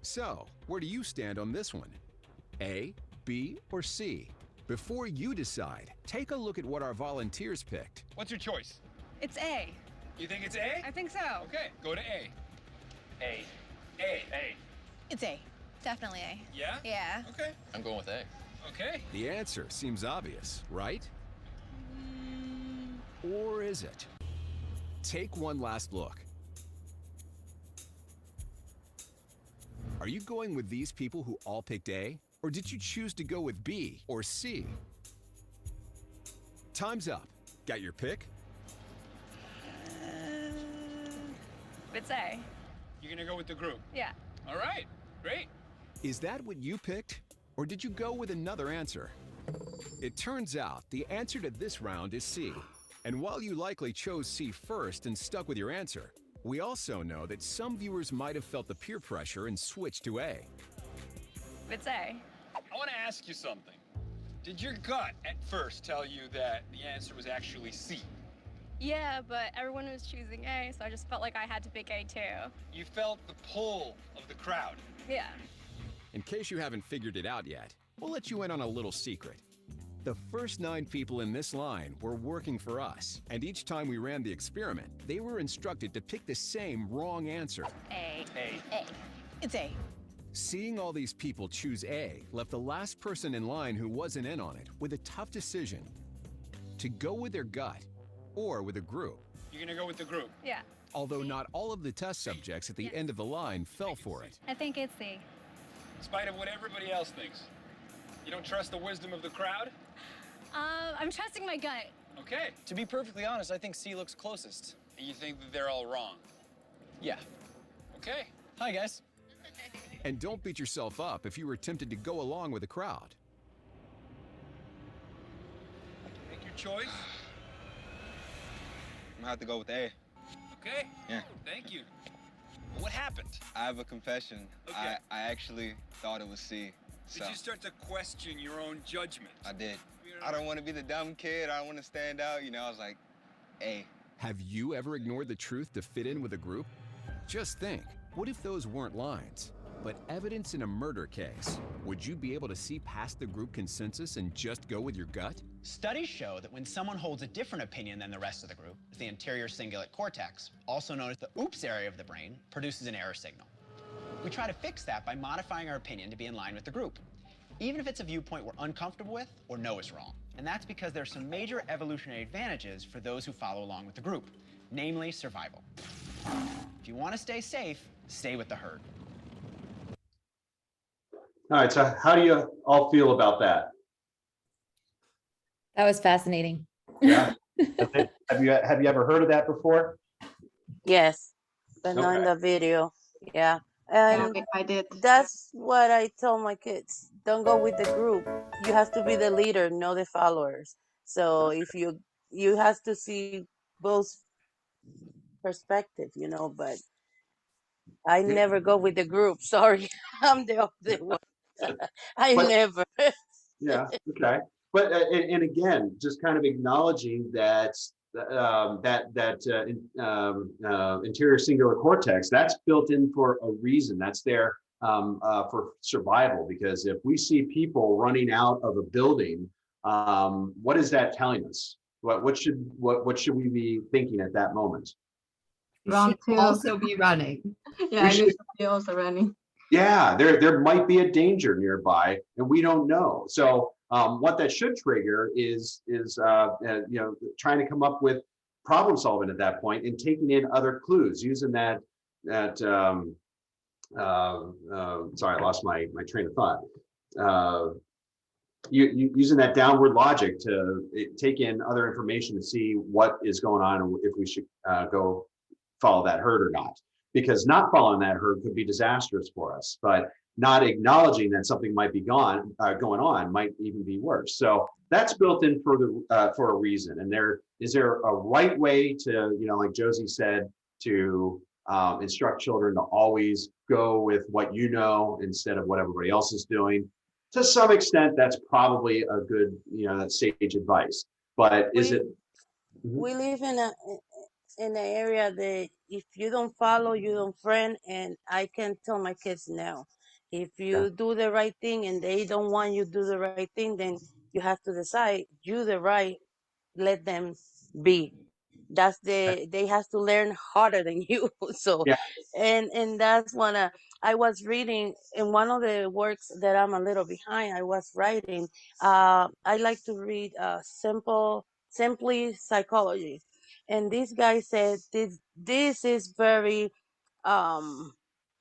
So, where do you stand on this one? A, B, or C? Before you decide, take a look at what our volunteers picked. What's your choice? It's A. You think it's A? I think so. Okay, go to A. A. It's A. Definitely A. Yeah? Yeah. Okay. I'm going with A. Okay. The answer seems obvious, right? Or is it? Take one last look. Are you going with these people who all picked A? Or did you choose to go with B or C? Time's up. Got your pick? It's A. You're gonna go with the group. Yeah. All right, great. Is that what you picked? Or did you go with another answer? It turns out the answer to this round is C. And while you likely chose C first and stuck with your answer, we also know that some viewers might have felt the peer pressure and switched to A. It's A. I want to ask you something. Did your gut at first tell you that the answer was actually C? Yeah, but everyone was choosing A, so I just felt like I had to pick A too. You felt the pull of the crowd. Yeah. In case you haven't figured it out yet, we'll let you in on a little secret. The first 9 people in this line were working for us, and each time we ran the experiment, they were instructed to pick the same wrong answer. A. A. A. It's A. Seeing all these people choose A left the last person in line who wasn't in on it with a tough decision. To go with their gut or with a group. You're gonna go with the group. Yeah. Although not all of the test subjects at the end of the line fell for it. I think it's C. In spite of what everybody else thinks. You don't trust the wisdom of the crowd? I'm trusting my gut. Okay. To be perfectly honest, I think C looks closest. And you think that they're all wrong? Yeah. Okay. Hi, guys. And don't beat yourself up if you were tempted to go along with the crowd. Make your choice. I'm gonna have to go with A. Okay. Yeah. Thank you. What happened? I have a confession. Okay. I actually thought it was C. So Did you start to question your own judgment? I did. I don't want to be the dumb kid. I don't want to stand out. You know, I was like, A. Have you ever ignored the truth to fit in with a group? Just think, what if those weren't lines, but evidence in a murder case? Would you be able to see past the group consensus and just go with your gut? Studies show that when someone holds a different opinion than the rest of the group, the anterior cingulate cortex, also known as the oops area of the brain, produces an error signal. We try to fix that by modifying our opinion to be in line with the group, even if it's a viewpoint we're uncomfortable with or know is wrong. And that's because there are some major evolutionary advantages for those who follow along with the group, namely survival. If you want to stay safe, stay with the herd. All right, so how do you all feel about that? That was fascinating. Yeah. Have you ever heard of that before? Yes, but not in Okay. the video. Yeah. Yeah, And I did. that's what I tell my kids. Don't go with the group. You have to be the leader, not the followers. So if you have to see both perspective, you know, but I never go with the group. Sorry. I'm the other one. I But never. yeah, okay. But and again, just kind of acknowledging that anterior cingulate cortex, that's built in for a reason. That's there for survival. Because if we see people running out of a building, what is that telling us? What should we be thinking at that moment? You Run should too. also be running. Yeah, should- you should be also running. Yeah, there might be a danger nearby, and we don't know. So what that should trigger is trying to come up with problem solving at that point and taking in other clues, using that sorry, I lost my train of thought. Using that downward logic to take in other information to see what is going on and if we should go follow that herd or not. Because not following that herd could be disastrous for us, but not acknowledging that something might be going on might even be worse. So that's built in for a reason. And is there a right way to, like Josie said, to instruct children to always go with what you know instead of what everybody else is doing? To some extent, that's probably a good, that's sage advice. But is it? We live in an area that if you don't follow, you don't friend, and I can tell my kids now, if you do the right thing and they don't want you to do the right thing, then you have to decide you the right, let them be. They have to learn harder than you. So Yeah. and that's I was reading in one of the works that I'm a little behind. I was writing. I like to read simply psychology, and this guy said this is very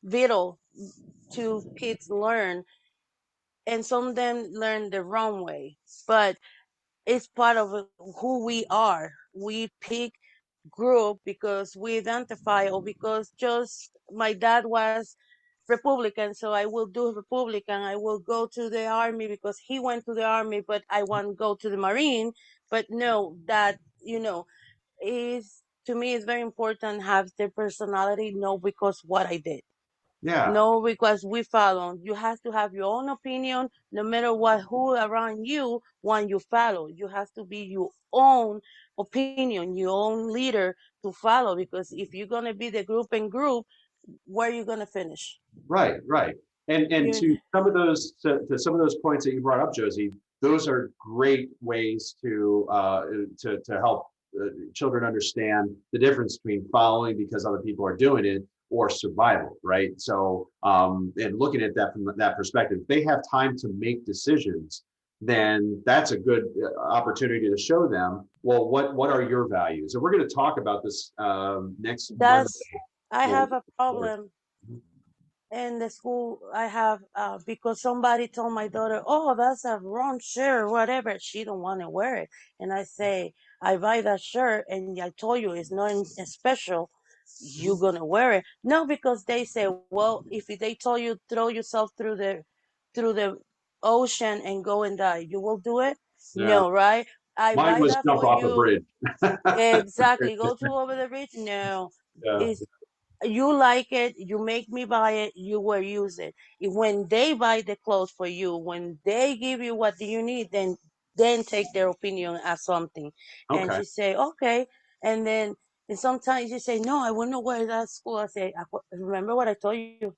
vital to kids learn, and some of them learn the wrong way, but it's part of who we are. We pick group because we identify, or because just my dad was Republican, so I will do Republican. I will go to the army because he went to the army, but I want to go to the Marine. But no, that is, to me, it's very important have their personality, no because what I did. Yeah. No, because we follow. You have to have your own opinion, no matter what who around you want you follow. You have to be your own opinion, your own leader to follow. Because if you're gonna be the group and group, where are you gonna finish? Right. And You- to some of those points that you brought up, Josie, those are great ways to help children understand the difference between following because other people are doing it or survival, right? So and looking at that from that perspective, if they have time to make decisions, then that's a good opportunity to show them, well, what are your values? And we're going to talk about this next That's Monday. I Well, have a problem in the school. I have because somebody told my daughter, "Oh, that's a wrong shirt, whatever." She don't want to wear it, and I say, "I buy that shirt, and I told you it's not special. you're gonna wear it. No, because they say, well, if they told you throw yourself through the ocean and go and die, you will do it? Yeah. No, right? I Mine buy was that jump for off a you. bridge. Exactly. Go to over the bridge. No. Yeah. It's you like it, you make me buy it, you will use it. When they buy the clothes for you, when they give you what you need, then take their opinion as something. And Okay. she say, okay. And then and sometimes you say, no, I wouldn't wear that at school. I say, remember what I told you.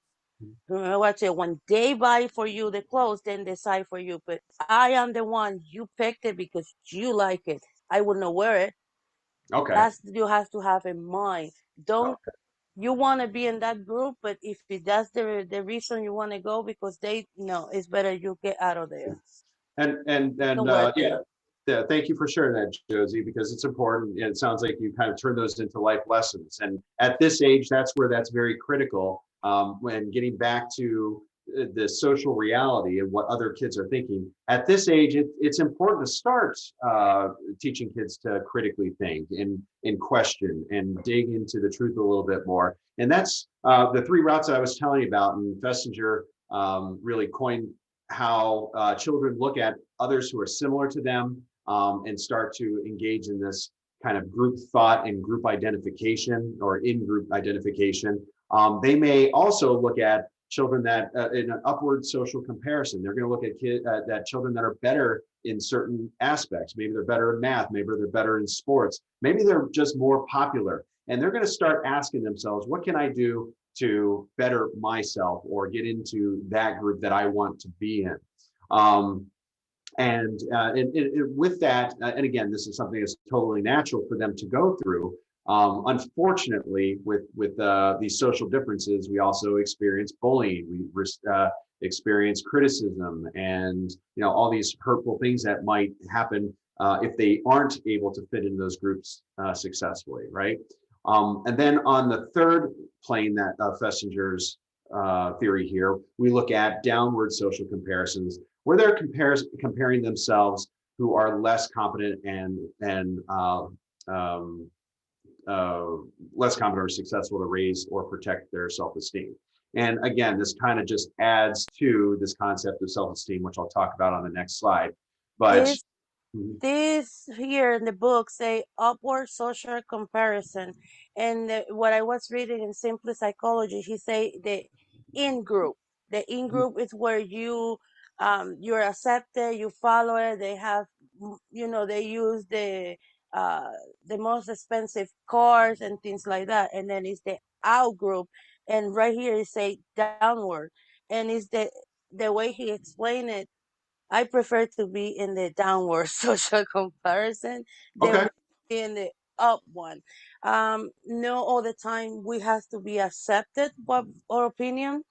Remember what I said. When they buy for you the clothes, then decide for you. But I am the one, you picked it because you like it. I wouldn't wear it. Okay. That's you have to have in mind. Don't you want to be in that group, but if that's the reason you want to go because they no, it's better you get out of there. And Don't worth yeah, it. yeah. Thank you for sharing that, Josie, because it's important. And it sounds like you kind of turn those into life lessons. And at this age, that's where that's very critical. When getting back to the social reality and what other kids are thinking at this age, it's important to start teaching kids to critically think and question and dig into the truth a little bit more. And that's the three routes I was telling you about. And Fessinger really coined how children look at others who are similar to them and start to engage in this kind of group thought and group identification or in-group identification. They may also look at children that in an upward social comparison. They're going to look at children that are better in certain aspects. Maybe they're better in math. Maybe they're better in sports. Maybe they're just more popular. And they're going to start asking themselves, what can I do to better myself or get into that group that I want to be in? And with that, and again, this is something that's totally natural for them to go through. Unfortunately, with these social differences, we also experience bullying. We experience criticism, and all these hurtful things that might happen if they aren't able to fit in those groups successfully, right? And then on the third plane that Fessinger's theory here, we look at downward social comparisons, where they're comparing themselves who are less competent and less competent or successful to raise or protect their self-esteem. And again, this kind of just adds to this concept of self-esteem, which I'll talk about on the next slide. But This here in the book say upward social comparison, and what I was reading in Simple Psychology, he say the in group. The in group is where you're accepted, you follow it. They have they use the most expensive cars and things like that, and then it's the out group, and right here it say downward, and it's the way he explained it. I prefer to be in the downward social comparison than okay. in the up one. No, all the time we have to be accepted by our opinion,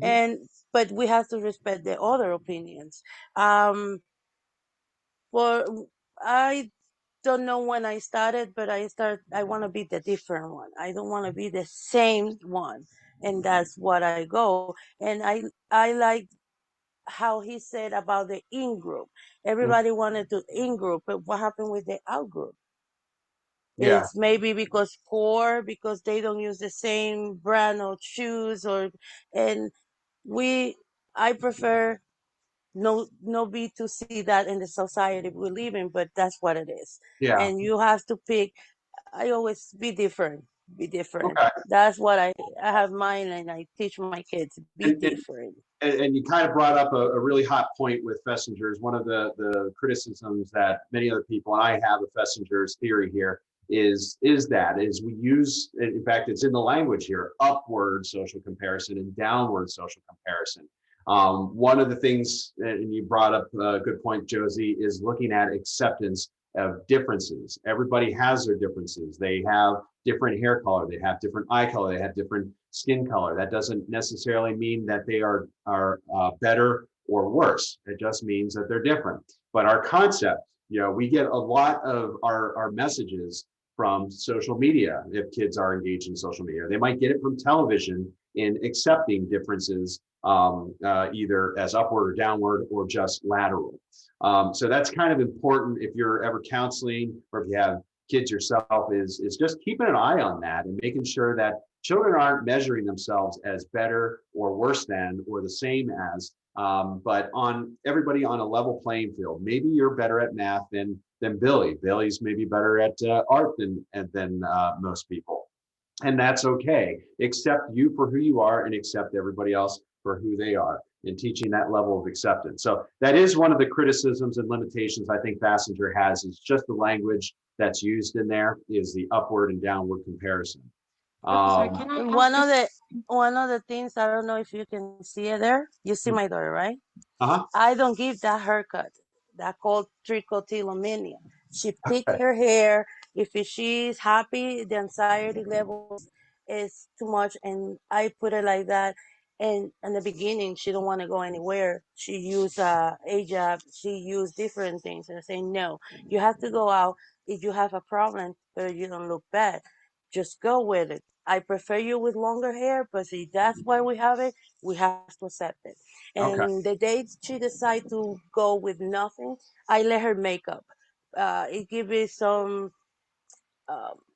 and but we have to respect the other opinions. For I don't know when I started, but I want to be the different one. I don't want to be the same one, and that's what I go. And I like how he said about the in group. Everybody wanted to in group, but what happened with the out group? Yeah. It's maybe because poor, because they don't use the same brand of shoes, or and we. I prefer no be to see that in the society we live in, but that's what it is. Yeah. And you have to pick. I always be different. Be different. Okay. That's what I have mine, and I teach my kids be And, different. and you kind of brought up a really hot point with Fessinger's. One of the criticisms that many other people, and I have of Fessinger's theory here, is we use, in fact, it's in the language here, upward social comparison and downward social comparison. One of the things, and you brought up a good point, Josie, is looking at acceptance of differences. Everybody has their differences. They have different hair color, they have different eye color, they have different skin color. That doesn't necessarily mean that they are better or worse. It just means that they're different. But our concept, we get a lot of our messages from social media. If kids are engaged in social media, they might get it from television in accepting differences, either as upward or downward or just lateral. So that's kind of important if you're ever counseling or if you have kids yourself is just keeping an eye on that and making sure that children aren't measuring themselves as better or worse than or the same as, but on everybody on a level playing field. Maybe you're better at math than Billy. Billy's maybe better at art than most people. And that's okay. Accept you for who you are and accept everybody else for who they are, and teaching that level of acceptance. So that is one of the criticisms and limitations I think Passenger has, is just the language that's used in there is the upward and downward comparison. Professor, can I One of ask the things, I don't know if you can see it there. You see my daughter, right? Uh-huh. I don't give that haircut. That called trichotillomania. She pick Okay. her hair. If she's happy, the anxiety levels is too much, and I put it like that. And in the beginning, she don't want to go anywhere. She use AJAB. She use different things, and I say no. You have to go out if you have a problem, but you don't look bad. Just go with it. I prefer you with longer hair, but see, that's why we have it. We have to accept it. Okay. And the day she decide to go with nothing, I let her make up. It give me some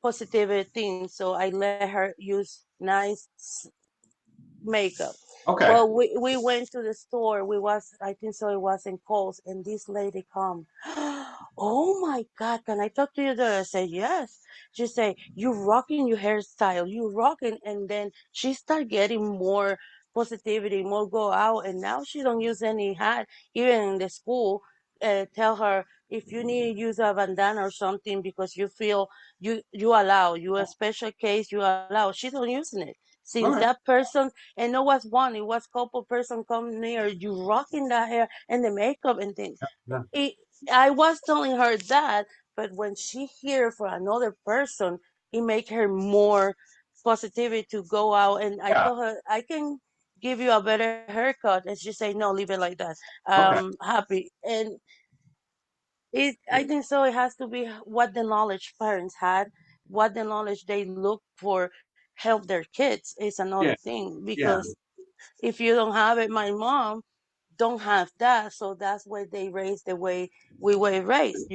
positive things, so I let her use nice makeup. Okay. Well, we went to the store. We was, I think so, it was in Kohl's, and this lady come. Oh my God, can I talk to you there? I said, yes. She say, you rocking your hairstyle, you rocking. And then she start getting more positivity, more go out. And now she don't use any hat, even in the school. Tell her, if you need to use a bandana or something because you feel you allow, you a special case, you allow. She don't using it. All Since right. that person, and no was one, it was couple person come near you rocking that hair and the makeup and things. Yeah. I was telling her that, but when she hear for another person, it make her more positivity to go out. And I Yeah. told her, I can give you a better haircut, and she say no, leave it like that. Okay. Happy. And I think so, it has to be what the knowledge parents had, what the knowledge they look for help their kids is another Yeah. thing. Yeah. Because if you don't have it, my mom don't have that, so that's why they raised the way we were raised.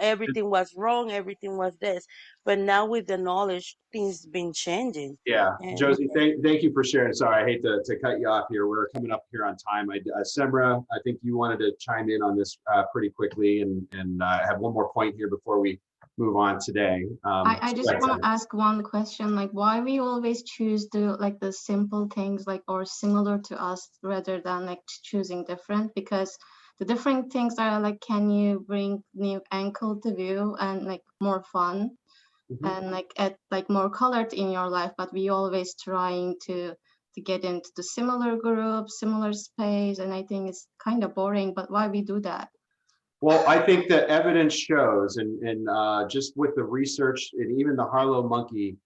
Everything was wrong, everything was this, but now with the knowledge, things been changing. Yeah, And Josie, thank you for sharing. Sorry, I hate to cut you off here. We're coming up here on time. Semra, I think you wanted to chime in on this pretty quickly, and have one more point here before we move on today. I just want to ask one question, like why we always choose the simple things like or similar to us rather than like choosing different, because the different things are like, can you bring new angle to view and like more fun and like add like more color in your life, but we always trying to get into the similar group, similar space, and I think it's kind of boring, but why we do that? Well, I think the evidence shows, and just with the research, and even the Harlow monkey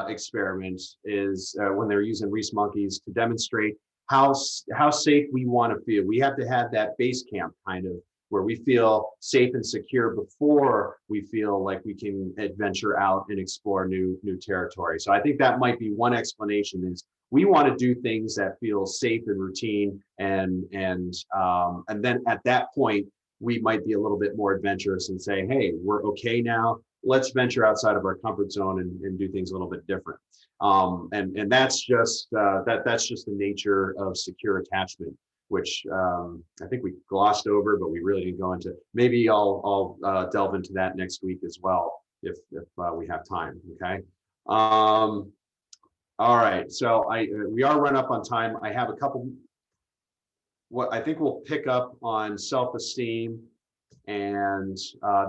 experiment is when they're using Reese monkeys to demonstrate how safe we want to feel. We have to have that base camp kind of where we feel safe and secure before we feel like we can adventure out and explore new territory. So I think that might be one explanation, is we want to do things that feel safe and routine, and then at that point we might be a little bit more adventurous and say, hey, we're okay now. Let's venture outside of our comfort zone and do things a little bit different. And that's just that's just the nature of secure attachment, which I think we glossed over, but we really didn't go into. Maybe I'll delve into that next week as well if we have time. Okay. All right. So we are run up on time. I have a couple. What I think we'll pick up on self-esteem, and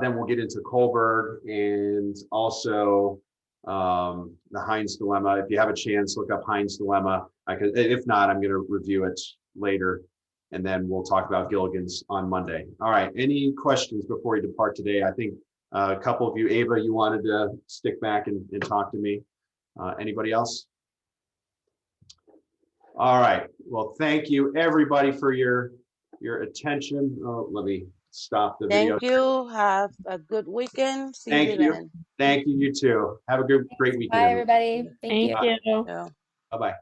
then we'll get into Kohlberg and also the Heinz dilemma. If you have a chance, look up Heinz dilemma. If not, I'm going to review it later, and then we'll talk about Gilligan's on Monday. All right. Any questions before we depart today? I think a couple of you, Ava, you wanted to stick back and talk to me. Anybody else? All right. Well, thank you everybody for your attention. Oh, let me stop the video. thank you. Have a good weekend. See Thank you you. then. Thank you. You too. Have a great weekend. Bye, everybody. Thank you. Thank you. Bye-bye.